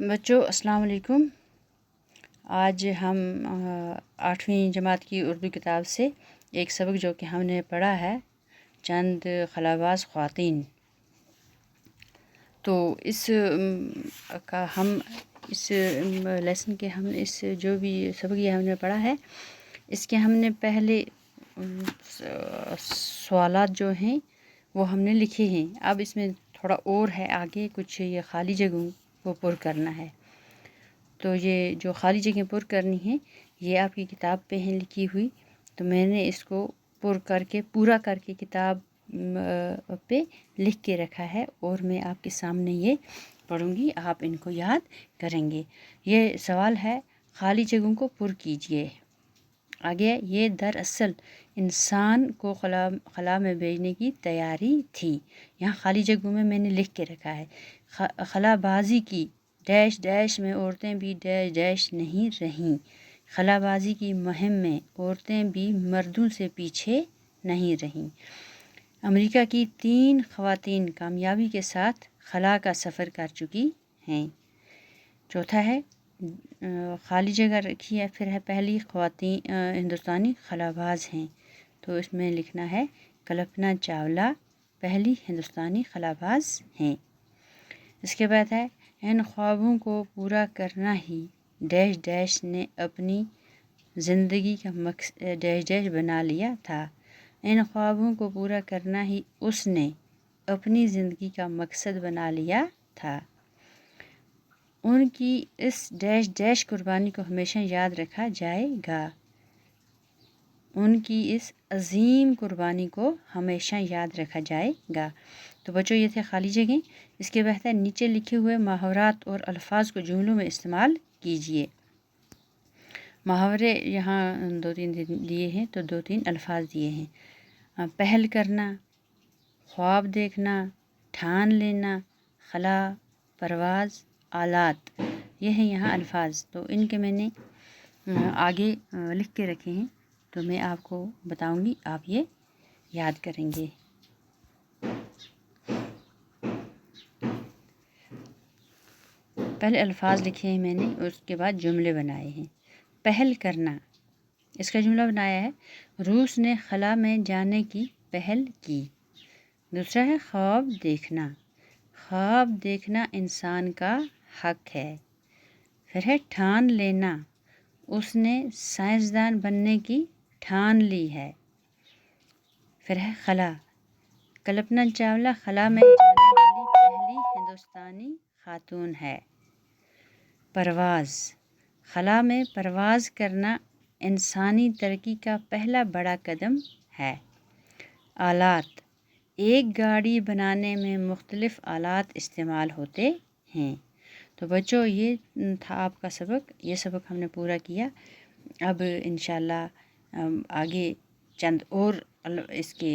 بچوں السلام علیکم۔ آج ہم 8ویں جماعت کی اردو کتاب سے ایک سبق جو کہ ہم نے پڑھا ہے چند خلاباز خواتین، تو اس کا ہم اس لیسن کے ہم اس جو بھی سبق یہ ہم نے پڑھا ہے اس کے ہم نے پہلے سوالات جو ہیں وہ ہم نے لکھے ہیں۔ اب اس میں تھوڑا اور ہے، آگے کچھ یہ خالی جگہوں کو پر کرنا ہے، تو یہ جو خالی جگہیں پر کرنی ہیں یہ آپ کی کتاب پہ ہیں لکھی ہوئی، تو میں نے اس کو پورا کر کے کتاب پہ لکھ کے رکھا ہے اور میں آپ کے سامنے یہ پڑھوں گی، آپ ان کو یاد کریں گے۔ یہ سوال ہے، خالی جگہوں کو پر کیجیے۔ آگے، یہ دراصل انسان کو خلا میں بھیجنے کی تیاری تھی۔ یہاں خالی جگہوں میں نے لکھ کے رکھا ہے، خلا بازی کی ڈیش ڈیش میں عورتیں بھی ڈیش ڈیش نہیں رہیں۔ خلا بازی کی مہم میں عورتیں بھی مردوں سے پیچھے نہیں رہیں۔ امریکہ کی 3 خواتین کامیابی کے ساتھ خلا کا سفر کر چکی ہیں۔ چوتھا ہے، خالی جگہ رکھی ہے، پھر ہے پہلی خواتین ہندوستانی خلا باز ہیں، تو اس میں لکھنا ہے کلپنا چاولہ پہلی ہندوستانی خلا باز ہیں۔ اس کے بعد ہے، ان خوابوں کو پورا کرنا ہی ڈیش ڈیش نے اپنی زندگی کا ڈیش ڈیش بنا لیا تھا۔ ان خوابوں کو پورا کرنا ہی اس نے اپنی زندگی کا مقصد بنا لیا تھا۔ ان کی اس ڈیش ڈیش قربانی کو ہمیشہ یاد رکھا جائے گا۔ ان کی اس عظیم قربانی کو ہمیشہ یاد رکھا جائے گا۔ تو بچوں یہ تھے خالی جگہیں۔ اس کے بعد نیچے لکھے ہوئے محاورات اور الفاظ کو جملوں میں استعمال کیجیے۔ محاورے یہاں 2-3 دیے ہیں، تو 2-3 الفاظ دیے ہیں۔ پہل کرنا، خواب دیکھنا، ٹھان لینا، خلا، پرواز، آلات، یہ ہیں یہاں الفاظ، تو ان کے میں نے آگے لکھ کے رکھے ہیں، تو میں آپ کو بتاؤں گی، آپ یہ یاد کریں گے۔ پہلے الفاظ لکھے ہیں میں نے، اس کے بعد جملے بنائے ہیں۔ پہل کرنا، اس کا جملہ بنایا ہے، روس نے خلا میں جانے کی پہل کی۔ دوسرا ہے خواب دیکھنا، خواب دیکھنا انسان کا حق ہے۔ پھر ہے ٹھان لینا، اس نے سائنسدان بننے کی ٹھان لی ہے۔ پھر ہے خلا، کلپنا چاولہ خلا میں جانے والی پہلی ہندوستانی خاتون ہے۔ پرواز، خلا میں پرواز کرنا انسانی ترقی کا پہلا بڑا قدم ہے۔ آلات، ایک گاڑی بنانے میں مختلف آلات استعمال ہوتے ہیں۔ تو بچوں یہ تھا آپ کا سبق، یہ سبق ہم نے پورا کیا۔ اب انشاءاللہ آگے چند اور اس کے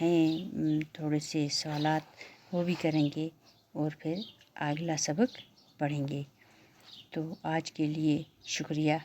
ہیں تھوڑے سے سوالات، وہ بھی کریں گے اور پھر اگلا سبق پڑھیں گے۔ تو آج کے لیے شکریہ۔